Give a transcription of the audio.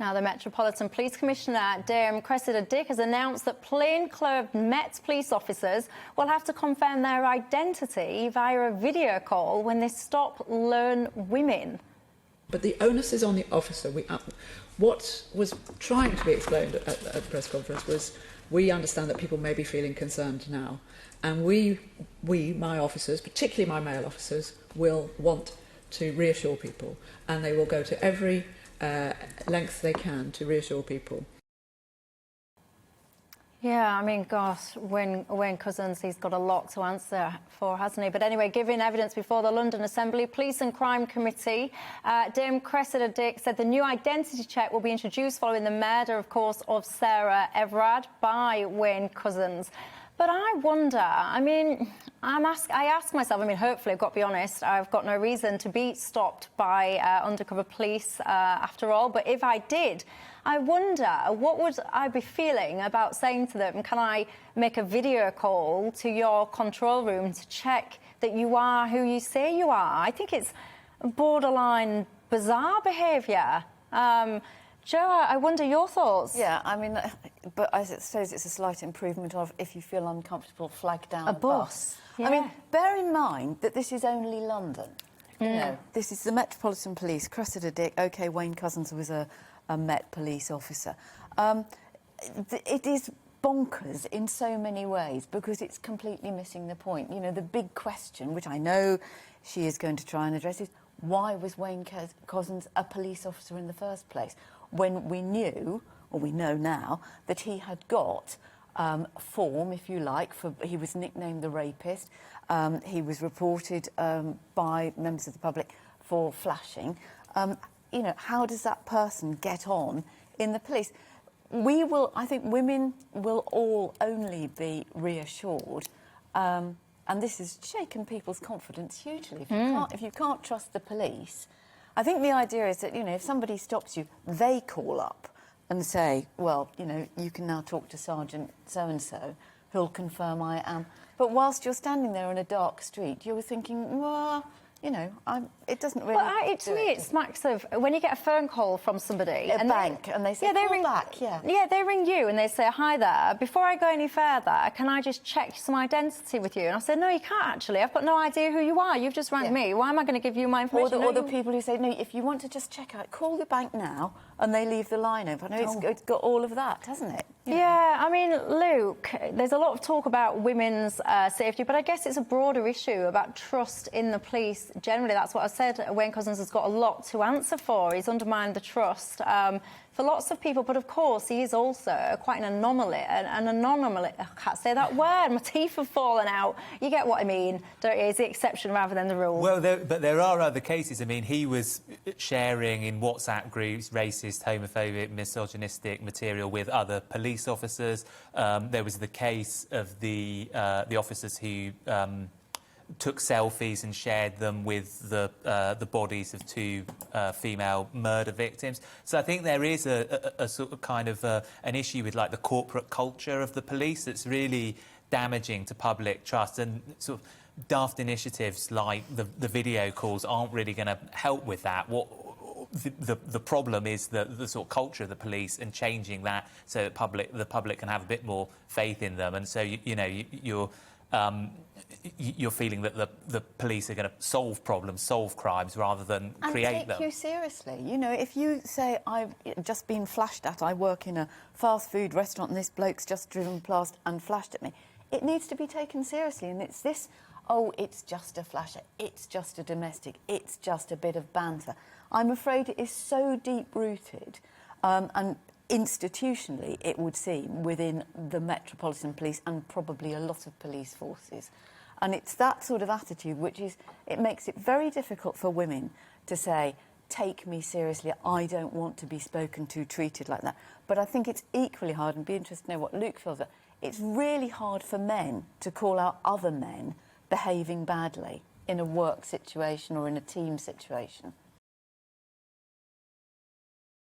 Now, the Metropolitan Police Commissioner, Cressida Dick, has announced that plainclothes Met police officers will have to confirm their identity via a video call when they stop lone women. But the onus is on the officer. What was trying to be explained at the press conference was, we understand that people may be feeling concerned now, and we, my officers, particularly my male officers, will want to reassure people, and they will go to every length they can to reassure people. Yeah, I mean, gosh, Wayne Couzens, he's got a lot to answer for, hasn't he? But anyway, giving evidence before the London Assembly Police and Crime Committee, Dame Cressida Dick said the new identity check will be introduced following the murder, of course, of Sarah Everard by Wayne Couzens. But I wonder, I mean, I ask myself, I mean, hopefully, I've got to be honest, I've got no reason to be stopped by undercover police after all. But if I did, I wonder, what would I be feeling about saying to them, can I make a video call to your control room to check that you are who you say you are? I think it's borderline bizarre behaviour. Jo, I wonder your thoughts. Yeah, I mean, but I suppose it's a slight improvement of, if you feel uncomfortable, flag down a bus. Yeah. I mean, bear in mind that this is only London. You know, this is the Metropolitan Police, Cressida Dick. OK, Wayne Couzens was a Met police officer. It is bonkers in so many ways because it's completely missing the point. You know, the big question, which I know she is going to try and address, is why was Wayne Couzens a police officer in the first place, when we knew, or we know now, that he had got form, if you like, he was nicknamed the rapist. He was reported by members of the public for flashing. You know, how does that person get on in the police? I think women will all only be reassured, and this has shaken people's confidence hugely. If you can't trust the police, I think the idea is that, you know, if somebody stops you, they call up and say, well, you know, you can now talk to Sergeant so-and-so, who'll confirm I am. But whilst you're standing there on a dark street, you're thinking, well, you know, it doesn't really. But to me, it smacks of when you get a phone call from somebody, a bank, and they say, yeah, they ring back, yeah, they ring you and they say, hi there. Before I go any further, can I just check some identity with you? And I said, no, you can't actually. I've got no idea who you are. You've just rang me. Why am I going to give you my information? Or the people who say, no, if you want to just check out, call the bank now, and they leave the line open. I know it's got all of that, hasn't it? Yeah, I mean, Luke, there's a lot of talk about women's safety, but I guess it's a broader issue about trust in the police. Generally, that's what I said. Wayne Couzens has got a lot to answer for. He's undermined the trust for lots of people, but of course, he is also quite an anomaly. An anomaly, I can't say that word, my teeth have fallen out. You get what I mean, don't you? It's the exception rather than the rule. Well, but there are other cases. I mean, he was sharing in WhatsApp groups racist, homophobic, misogynistic material with other police officers. There was the case of the officers who took selfies and shared them with the bodies of two female murder victims. So I think there is a sort of kind of an issue with, like, the corporate culture of the police that's really damaging to public trust, and sort of daft initiatives like the video calls aren't really going to help with that. The problem is the sort of culture of the police, and changing that so that the public can have a bit more faith in them. And so you're feeling that the police are going to solve problems, solve crimes, rather than create them. And take you seriously. You know, if you say, I've just been flashed at, I work in a fast food restaurant and this bloke's just driven past and flashed at me, it needs to be taken seriously. And it's this, oh, it's just a flasher, it's just a domestic, it's just a bit of banter. I'm afraid it is so deep-rooted, and institutionally, it would seem, within the Metropolitan Police and probably a lot of police forces. And it's that sort of attitude it makes it very difficult for women to say, take me seriously, I don't want to be spoken to, treated like that. But I think it's equally hard, and be interested to know what Luke feels, that it's really hard for men to call out other men behaving badly in a work situation or in a team situation.